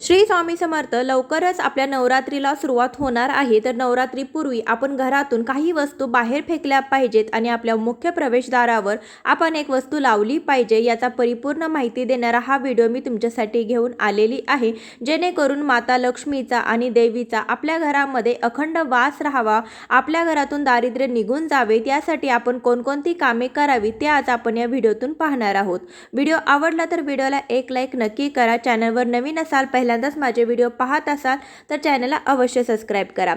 श्री स्वामी समर्थ. लवकरच आपल्या नवरात्रीला सुरुवात होणार आहे. तर नवरात्रीपूर्वी आपण घरातून काही वस्तू बाहेर फेकल्या पाहिजेत आणि आपल्या मुख्य प्रवेशद्वारावर आपण एक वस्तू लावली पाहिजे. याचा परिपूर्ण माहिती देणारा हा व्हिडिओ मी तुमच्यासाठी घेऊन आलेली आहे, जेणेकरून माता लक्ष्मीचा आणि देवीचा आपल्या घरामध्ये अखंड वास राहावा, आपल्या घरातून दारिद्र्य निघून जावे. त्यासाठी आपण कोणकोणती कामे करावी ते आज आपण या व्हिडिओतून पाहणार आहोत. व्हिडिओ आवडला तर व्हिडिओला एक लाईक नक्की करा. चॅनलवर नवीन असाल, पहिल्यांदाच माझे व्हिडिओ पाहत असाल तर चॅनलला अवश्य सबस्क्राईब करा.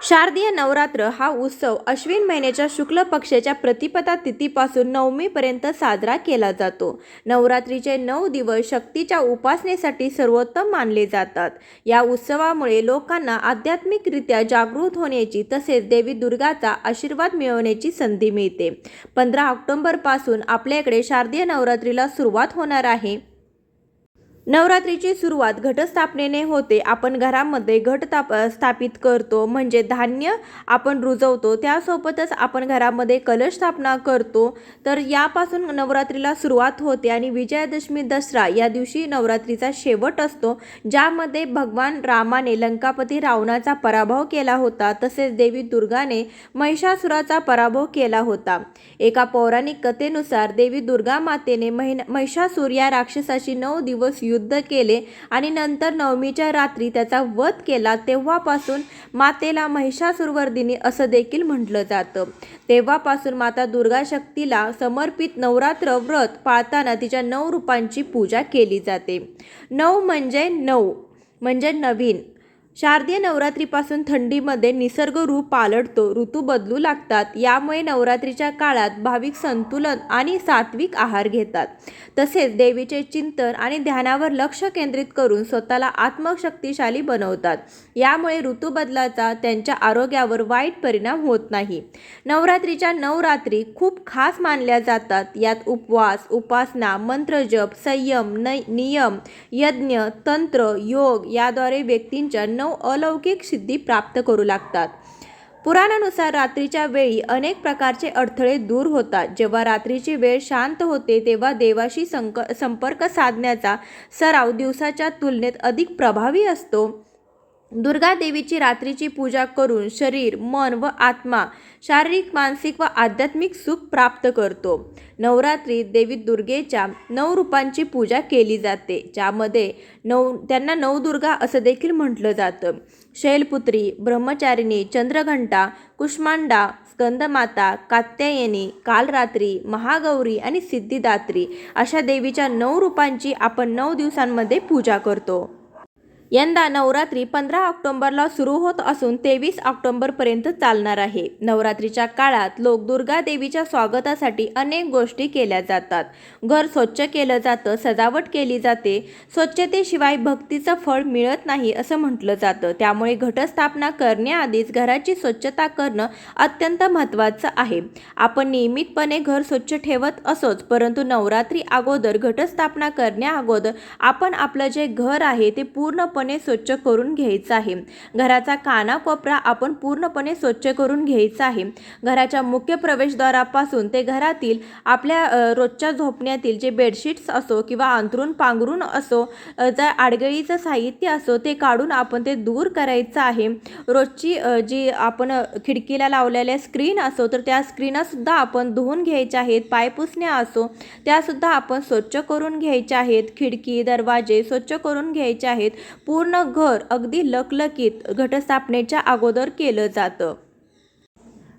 शारदीय नवरात्र हा उत्सव अश्विन महिन्याच्या शुक्ल पक्षाच्या प्रतिपदा तिथीपासून नवमीपर्यंत साजरा केला जातो. नवरात्रीचे 9 दिवस शक्तीच्या उपासनेसाठी सर्वोत्तम मानले जातात. या उत्सवामुळे लोकांना आध्यात्मिकरित्या जागृत होण्याची तसेच देवी दुर्गाचा आशीर्वाद मिळवण्याची संधी मिळते. 15 ऑक्टोबरपासून आपल्याकडे शारदीय नवरात्रीला सुरुवात होणार आहे. नवरात्रीची सुरुवात घटस्थापनेने होते. आपण घरामध्ये घट स्थापित करतो, म्हणजे धान्य आपण रुजवतो. त्यासोबतच आपण घरामध्ये कलश स्थापना करतो. तर यापासून नवरात्रीला सुरुवात होते आणि विजयादशमी दसरा या दिवशी नवरात्रीचा शेवट असतो, ज्यामध्ये भगवान रामाने लंकापती रावणाचा पराभव केला होता. तसेच देवी दुर्गाने महिषासुराचा पराभव केला होता. एका पौराणिक कथेनुसार देवी दुर्गा मातेने महिषासुर या राक्षसाशी 9 दिवस युद्ध केले आणि नंतर नवमीच्या रात्री त्याचा वध केला. तेव्हापासून मातेला महिषासुरवर्धिनी असं देखील म्हटलं जातं. तेव्हापासून माता दुर्गा शक्तीला समर्पित नवरात्र व्रत पाळताना तिच्या 9 रूपांची पूजा केली जाते. 9 म्हणजे नवीन. शारदीय नवरात्रीपासून थंडीमध्ये निसर्ग रूप पालटतो, ऋतू बदलू लागतात. यामुळे नवरात्रीच्या काळात भाविक संतुलन आणि सात्विक आहार घेतात. तसेच देवीचे चिंतन आणि ध्यानावर लक्ष केंद्रित करून स्वतःला आत्मशक्तिशाली बनवतात. यामुळे ऋतू बदलाचा त्यांच्या आरोग्यावर वाईट परिणाम होत नाही. नवरात्रीच्या 9 रात्री खूप खास मानल्या जातात. यात उपवास, उपासना, मंत्रजप, संयम, नियम, यज्ञ, तंत्र, योग याद्वारे व्यक्तींच्या 9 अलौकिक सिद्धी प्राप्त करू लागतात. पुराणानुसार रात्रीच्या वेळी अनेक प्रकारचे अडथळे दूर होतात. जेव्हा रात्रीची वेळ शांत होते तेव्हा देवाशी संपर्क साधण्याचा सराव दिवसाच्या तुलनेत अधिक प्रभावी असतो. दुर्गा देवीची रात्रीची पूजा करून शरीर, मन व आत्मा शारीरिक, मानसिक व आध्यात्मिक सुख प्राप्त करतो. नवरात्रीत देवी दुर्गेच्या 9 रूपांची पूजा केली जाते, ज्यामध्ये त्यांना नवदुर्गा असं देखील म्हटलं जातं. शैलपुत्री, ब्रह्मचारिणी, चंद्रघंटा, कुष्मांडा, स्कंदमाता, कात्यायनी, कालरात्री, महागौरी आणि सिद्धिदात्री अशा देवीच्या 9 रूपांची आपण 9 दिवसांमध्ये पूजा करतो. यंदा नवरात्री 15 ऑक्टोबरला सुरू होत असून 23 ऑक्टोबरपर्यंत चालणार आहे. नवरात्रीच्या काळात लोक दुर्गा देवीच्या स्वागतासाठी अनेक गोष्टी केल्या जातात. घर स्वच्छ केलं जातं, सजावट केली जाते. स्वच्छतेशिवाय भक्तीचं फळ मिळत नाही असं म्हटलं जातं. त्यामुळे घटस्थापना करण्याआधीच घराची स्वच्छता करणं अत्यंत महत्त्वाचं आहे. आपण नियमितपणे घर स्वच्छ ठेवत असोच, परंतु नवरात्री अगोदर घटस्थापना करण्याअगोदर आपण आपलं जे घर आहे ते पूर्णपणे स्वच्छ करून घ्यायचं आहे. घराचा कानाकोपरा आपण पूर्णपणे स्वच्छ करून घ्यायचा आहे. घराच्या मुख्य प्रवेशद्वारापासून ते घरातील आपल्या रोजच्या झोपण्यातील जे बेडशीट्स असो किंवा अंथरूण पांघरूण असो, जर आडगळीचं साहित्य असो ते काढून आपण ते दूर करायचं आहे. रोजची जी आपण खिडकीला लावलेल्या स्क्रीन असो तर त्या स्क्रीनसुद्धा आपण धुवून घ्यायच्या आहेत. पायपुसण्या असो त्यासुद्धा आपण स्वच्छ करून घ्यायच्या आहेत. खिडकी, दरवाजे स्वच्छ करून घ्यायचे आहेत. पूर्ण घर अगदी लकलकीत घटस्थापनेच्या अगोदर केलं जातं.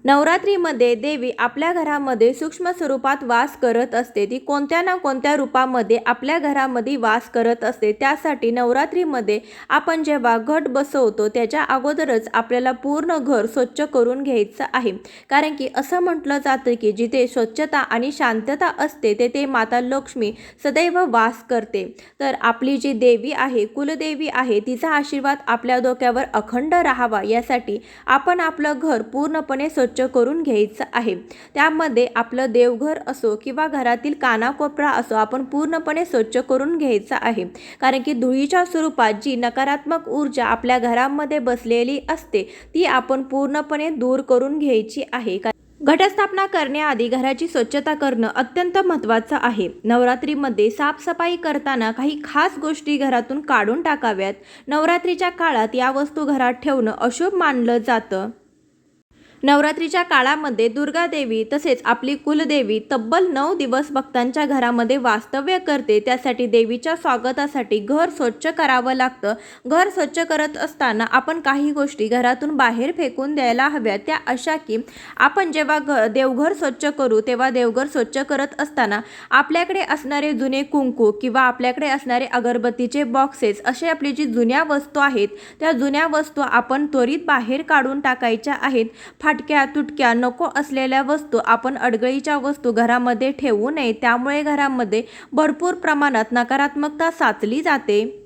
नवरात्रीमध्ये देवी आपल्या घरामध्ये सूक्ष्म स्वरूपात वास करत असते. ती कोणत्या ना कोणत्या रूपामध्ये आपल्या घरामध्ये वास करत असते. त्यासाठी नवरात्रीमध्ये आपण जेव्हा घट बसवतो त्याच्या अगोदरच आपल्याला पूर्ण घर स्वच्छ करून घ्यायचं आहे. कारण की असं म्हटलं जातं की जिथे स्वच्छता आणि शांतता असते तेथे माता लक्ष्मी सदैव वास करते. तर आपली जी देवी आहे, कुलदेवी आहे, तिचा आशीर्वाद आपल्या डोक्यावर अखंड राहावा यासाठी आपण आपलं घर पूर्णपणे स्वच्छ करून घ्यायचं आहे. त्यामध्ये आपलं देवघर असो किंवा घरातील कानाकोपरा असो आपण पूर्णपणे स्वच्छ करून घ्यायचं आहे. कारण की धुळीच्या स्वरूपात जी नकारात्मक ऊर्जा आपल्या घरामध्ये बसलेली असते ती आपण पूर्णपणे दूर करून घ्यायची आहे. घटस्थापना करण्याआधी घराची स्वच्छता करणं अत्यंत महत्त्वाचं आहे. नवरात्रीमध्ये साफसफाई करताना काही खास गोष्टी घरातून काढून टाकाव्यात. नवरात्रीच्या काळात या वस्तू घरात ठेवणं अशुभ मानलं जातं. नवरात्रीच्या काळामध्ये दुर्गा देवी तसेच आपली कुलदेवी तब्बल 9 दिवस भक्तांच्या घरामध्ये वास्तव्य करते. त्यासाठी देवीच्या स्वागतासाठी घर स्वच्छ करावं लागतं. घर स्वच्छ करत असताना आपण काही गोष्टी घरातून बाहेर फेकून द्यायला हव्यात. त्या अशा की आपण जेव्हा देवघर स्वच्छ करू तेव्हा देवघर स्वच्छ करत असताना आपल्याकडे असणारे जुने कुंकू किंवा आपल्याकडे असणारे अगरबत्तीचे बॉक्सेस असे आपली जी जुन्या वस्तू आहेत त्या जुन्या वस्तू आपण त्वरित बाहेर काढून टाकायच्या आहेत. फाटक्या तुटक्या नको असलेल्या वस्तू आपण अडगळीच्या वस्तू घरामध्ये ठेवू नये. त्यामुळे घरामध्ये भरपूर प्रमाणात नकारात्मकता साचली जाते.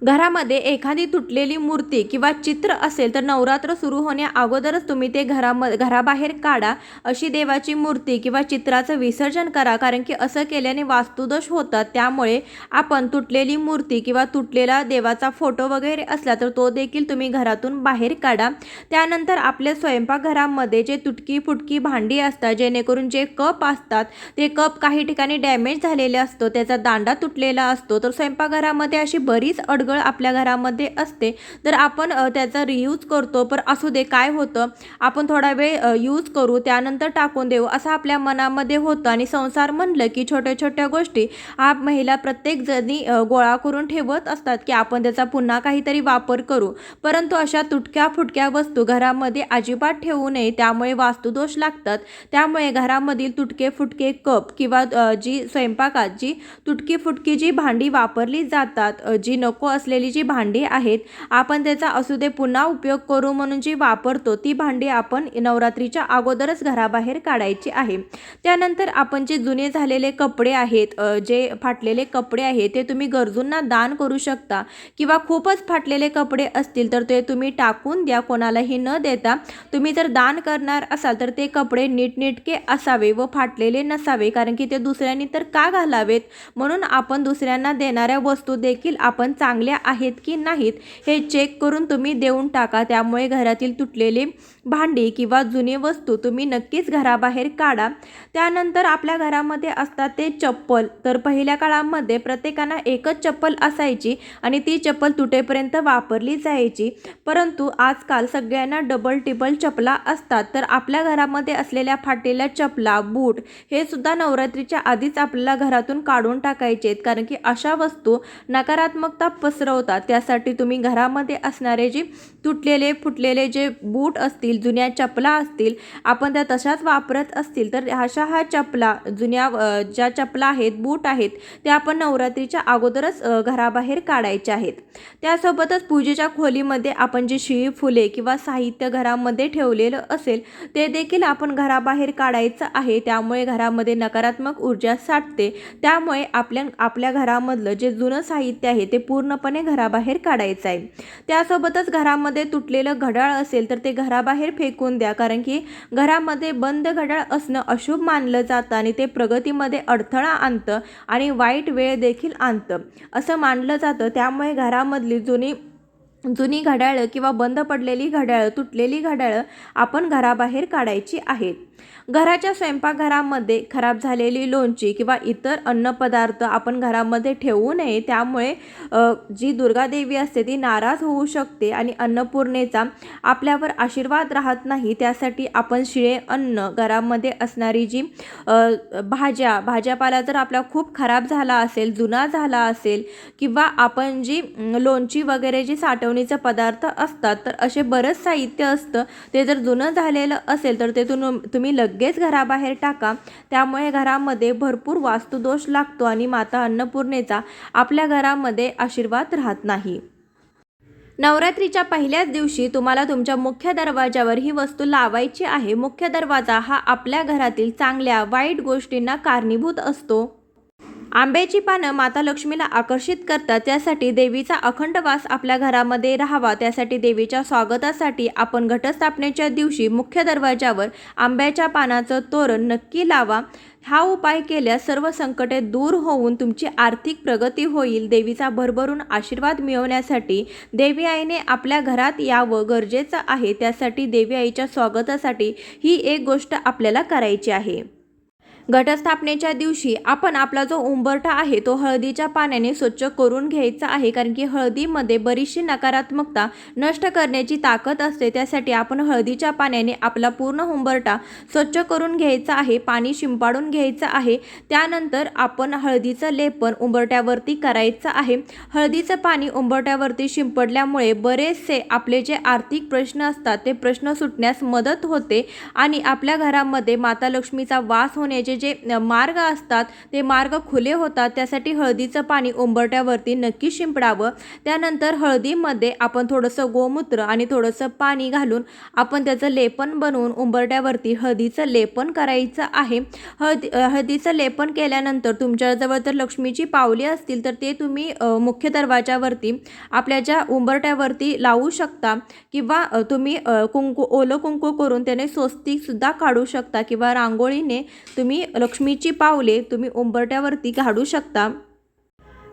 घरामध्ये एखादी तुटलेली मूर्ती किंवा चित्र असेल तर नवरात्र सुरू होण्या अगोदरच तुम्ही ते घराबाहेर काढा. अशी देवाची मूर्ती किंवा चित्राचं विसर्जन करा, कारण की असं केल्याने वास्तुदोष होतात. त्यामुळे आपण तुटलेली मूर्ती किंवा तुटलेला देवाचा फोटो वगैरे असला तर तो देखील तुम्ही घरातून बाहेर काढा. त्यानंतर आपल्या स्वयंपाकघरामध्ये जे तुटकी फुटकी भांडी असतात, जेणेकरून जे कप असतात ते कप काही ठिकाणी डॅमेज झालेले असतो, त्याचा दांडा तुटलेला असतो, तर स्वयंपाकघरामध्ये अशी बरीच आपल्या घरामध्ये असते. तर आपण त्याचा रियूज करतो, पण असू दे काय होतं, आपण थोडा वेळ यूज करू त्यानंतर टाकून देऊ असं आपल्या मनामध्ये होतं. आणि संसार म्हणलं की छोट्या छोट्या गोष्टी महिला प्रत्येक जणी गोळा करून ठेवत असतात की आपण त्याचा पुन्हा काहीतरी वापर करू. परंतु अशा तुटक्या फुटक्या वस्तू घरामध्ये अजिबात ठेवू नये, त्यामुळे वास्तुदोष लागतात. त्यामुळे घरामधील तुटके फुटके कप किंवा जी स्वयंपाकात जी तुटकी फुटकी जी भांडी वापरली जातात, जी नको असलेली जी भांडी आहेत आपण त्याचा असू दे पुन्हा उपयोग करू म्हणून जी वापरतो ती भांडी आपण नवरात्रीच्या अगोदरच घराबाहेर काढायची आहे. त्यानंतर आपण जे जुने झालेले कपडे आहेत, जे फाटलेले कपडे आहेत ते तुम्ही गरजूंना दान करू शकता. किंवा खूपच फाटलेले कपडे असतील तर ते तुम्ही टाकून द्या, कोणालाही न देता. तुम्ही जर दान करणार असाल तर ते कपडे नीटनेटके असावे व फाटलेले नसावे, कारण की ते दुसऱ्यांनी तर का घालावेत. म्हणून आपण दुसऱ्यांना देणाऱ्या वस्तू देखील आपण चांगल्या आहेत की नाहीत हे चेक करून तुम्ही देऊन टाका. त्यामुळे घरातील तुटलेले भांडी किंवा जुने वस्तू तुम्ही नक्कीच घराबाहेर काढा. त्यानंतर आपल्या घरामध्ये असतात ते चप्पल. तर पहिल्या काळामध्ये प्रत्येकाला एकच चप्पल असायची आणि ती चप्पल तुटेपर्यंत वापरली जायची. परंतु आजकाल सगळ्यांना डबल टिबल चपला असतात. तर आपल्या घरामध्ये असलेल्या फाटलेल्या चपला, बूट हे सुद्धा नवरात्रीच्या आधीच आपल्याला घरातून काढून टाकायचे आहेत, कारण की अशा वस्तू नकारात्मकता पसरवतात. त्यासाठी तुम्ही घरामध्ये असणारे जे तुटलेले फुटलेले जे बूट असतील, जुन्या चपला असतील, आपण त्या तशाच वापरत असतील तर ह्या चपला जुन्या ज्या चपला आहेत, बूट आहेत ते आपण नवरात्रीच्या अगोदरच घराबाहेर काढायचे आहेत. त्यासोबतच पूजेच्या खोलीमध्ये आपण जी शिळी फुले किंवा साहित्य घरामध्ये ठेवलेलं असेल ते देखील आपण घराबाहेर काढायचं आहे. त्यामुळे घरामध्ये नकारात्मक ऊर्जा साठते. त्यामुळे आपल्या घरामधलं जे जुनं साहित्य आहे ते पूर्णपणे घराबाहेर काढायचं आहे. त्यासोबतच घरामध्ये तुटलेलं घड्याळ असेल तर ते घराबाहेर फेकून द्या, कारण की घरामध्ये बंद घड्याळ असणं अशुभ मानलं जातं आणि ते प्रगतीमध्ये अडथळा आणतं आणि वाईट वेळ देखील आणतं असं मानलं जातं. त्यामुळे घरामधली जुनी घड्याळं किंवा बंद पडलेली घड्याळं, तुटलेली घड्याळं आपण घराबाहेर काढायची आहेत. घराच्या स्वयंपाकघरामध्ये खराब झालेली लोणची किंवा इतर अन्नपदार्थ आपण घरामध्ये ठेवू नये. त्यामुळे जी दुर्गा देवी असते ती नाराज होऊ शकते आणि अन्नपूर्णेचा आपल्यावर आशीर्वाद राहत नाही. त्यासाठी आपण शिळे अन्न, घरामध्ये असणारी जी भाज्यापाला जर आपला खूप खराब झाला असेल, जुना झाला असेल किंवा आपण जी लोणची वगैरे जी साठवणीचे पदार्थ असतात तर असे बरंच साहित्य असतं, ते जर जुनं झालेलं असेल तर ते तुम्ही लगेच घराबाहेर टाका. त्यामुळे घरामध्ये भरपूर वास्तुदोष लागतो आणि माता अन्नपूर्णेचा आपल्या घरामध्ये आशीर्वाद राहत नाही. नवरात्रीच्या पहिल्याच दिवशी तुम्हाला तुमच्या मुख्य दरवाजावर ही वस्तू लावायची आहे. मुख्य दरवाजा हा आपल्या घरातील चांगल्या वाईट गोष्टींना कारणीभूत असतो. आंब्याची पानं माता लक्ष्मीला आकर्षित करतात, त्यासाठी देवीचा अखंड वास आपल्या घरामध्ये राहावा, त्यासाठी देवीच्या स्वागतासाठी आपण घटस्थापनेच्या दिवशी मुख्य दरवाजावर आंब्याच्या पानाचं तोरण नक्की लावा. हा उपाय केल्यास सर्व संकटे दूर होऊन तुमची आर्थिक प्रगती होईल. देवीचा भरभरून आशीर्वाद मिळवण्यासाठी देवी आईने आपल्या घरात यावं गरजेचं आहे. त्यासाठी देवी आईच्या स्वागतासाठी ही एक गोष्ट आपल्याला करायची आहे. घटस्थापनेच्या दिवशी आपण आपला जो उंबरठा आहे तो हळदीच्या पाण्याने स्वच्छ करून घ्यायचा आहे, कारण की हळदीमध्ये बरीचशी नकारात्मकता नष्ट करण्याची ताकद असते. त्यासाठी आपण हळदीच्या पाण्याने आपला पूर्ण उंबरठा स्वच्छ करून घ्यायचा आहे, पाणी शिंपाडून घ्यायचं आहे. त्यानंतर आपण हळदीचं लेपन उंबरठ्यावरती करायचं आहे. हळदीचं पाणी उंबरठ्यावरती शिंपडल्यामुळे बरेचसे आपले जे आर्थिक प्रश्न असतात ते प्रश्न सुटण्यास मदत होते आणि आपल्या घरामध्ये माता लक्ष्मीचा वास होण्याचे जे मार्ग असतात ते मार्ग खुले होतात. त्यासाठी हळदीचं पाणी उंबरठ्यावरती नक्की शिंपडावं. त्यानंतर हळदीमध्ये आपण थोडंसं गोमूत्र आणि थोडंसं पाणी घालून आपण त्याचं लेपन बनवून उंबरठ्यावरती हळदीचं लेपन करायचं आहे. हळदीचं लेपन केल्यानंतर तुमच्याजवळ जर लक्ष्मीची पावले असतील तर ते तुम्ही मुख्य दरवाजावरती आपल्या ज्या उंबरठ्यावरती लावू शकता, किंवा तुम्ही ओलं कुंकू करून त्याने स्वस्तिकसुद्धा काढू शकता, किंवा रांगोळीने तुम्ही लक्ष्मीची पावले तुम्ही उंबरठ्यावरती काढू शकता.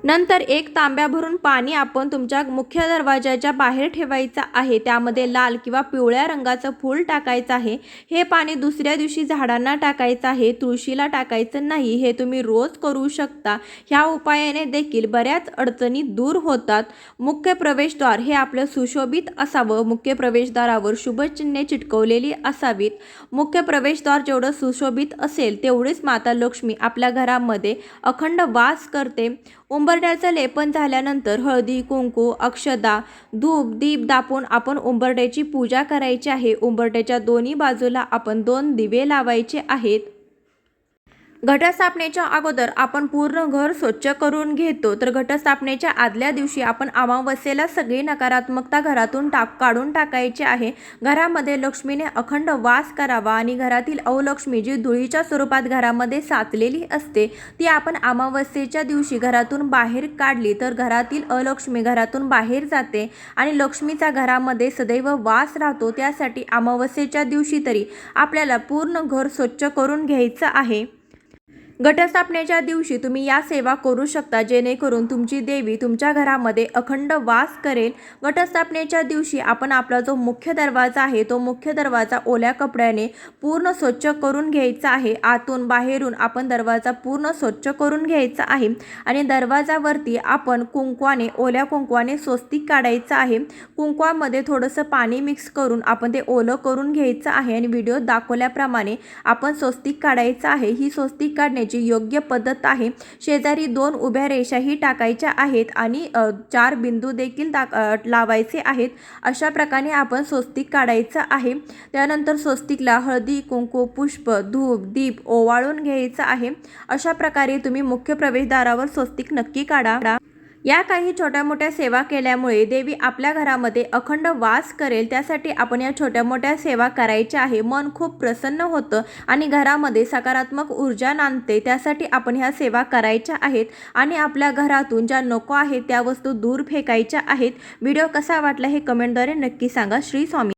नंतर एक तांब्या भरून पाणी आपण तुमच्या मुख्य दरवाजाच्या बाहेर ठेवायचं आहे. त्यामध्ये लाल किंवा पिवळ्या रंगाचं फूल टाकायचं आहे. हे पाणी दुसऱ्या दिवशी झाडांना टाकायचं आहे, तुळशीला टाकायचं नाही. हे तुम्ही रोज करू शकता. ह्या उपायाने देखील बऱ्याच अडचणी दूर होतात. मुख्य प्रवेशद्वार हे आपलं सुशोभित असावं. मुख्य प्रवेशद्वारावर शुभचिन्हे चिटकवलेली असावीत. मुख्य प्रवेशद्वार जेवढं सुशोभित असेल तेवढीच माता लक्ष्मी आपल्या घरामध्ये अखंड वास करते. उंबरठ्याचं लेपन झाल्यानंतर हळदी कुंकू अक्षदा धूप दीप दापून आपण उंबरठ्याची पूजा करायची आहे. उंबरठ्याच्या दोन्ही बाजूला आपण 2 दिवे लावायचे आहेत. घटस्थापनेच्या अगोदर आपण पूर्ण घर स्वच्छ करून घेतो, तर घटस्थापनेच्या आदल्या दिवशी आपण अमावस्येला सगळी नकारात्मकता घरातून काढून टाकायची आहे. घरामध्ये लक्ष्मीने अखंड वास करावा आणि घरातील अवलक्ष्मी जी धुळीच्या स्वरूपात घरामध्ये साचलेली असते ती आपण अमावस्येच्या दिवशी घरातून बाहेर काढली तर घरातील अलक्ष्मी घरातून बाहेर जाते आणि लक्ष्मीचा घरामध्ये सदैव वास राहतो. त्यासाठी अमावस्येच्या दिवशी तरी आपल्याला पूर्ण घर स्वच्छ करून घ्यायचं आहे. घटस्थापनेच्या दिवशी तुम्ही या सेवा करू शकता, जेणेकरून तुमची देवी तुमच्या घरामध्ये अखंड वास करेल. घटस्थापनेच्या दिवशी आपण आपला जो मुख्य दरवाजा आहे तो मुख्य दरवाजा ओल्या कपड्याने पूर्ण स्वच्छ करून घ्यायचा आहे. आतून बाहेरून आपण दरवाजा पूर्ण स्वच्छ करून घ्यायचा आहे आणि दरवाजावरती आपण ओल्या कुंकवाने स्वस्तिक काढायचं आहे. कुंकवामध्ये थोडंसं पाणी मिक्स करून आपण ते ओलं करून घ्यायचं आहे आणि व्हिडिओ दाखवल्याप्रमाणे आपण स्वस्तिक काढायचं आहे. ही स्वस्तिक काढण्याची योग्य पद्धत आहे. शेजारी 2 उभ्या रेषाही टाकायच्या आहेत आणि 4 बिंदू देखील लावायचे आहेत. अशा प्रकारे आपण स्वस्तिक काढायचं आहे. त्यानंतर स्वस्तिकला हळदी कुंकू पुष्प धूप दीप ओवाळून घ्यायचं आहे. अशा प्रकारे तुम्ही मुख्य प्रवेशद्वारावर स्वस्तिक नक्की काढा. या काही छोट्या मोठ्या सेवा केल्यामुळे देवी आपल्या घरामध्ये अखंड वास करेल. त्यासाठी आपण या छोट्या मोठ्या सेवा करायच्या आहे. मन खूप प्रसन्न होतं आणि घरामध्ये सकारात्मक ऊर्जा नांदते. त्यासाठी आपण ह्या सेवा करायच्या आहेत आणि आपल्या घरातून ज्या नको आहेत त्या वस्तू दूर फेकायच्या आहेत. व्हिडिओ कसा वाटला हे कमेंटद्वारे नक्की सांगा. श्री स्वामी.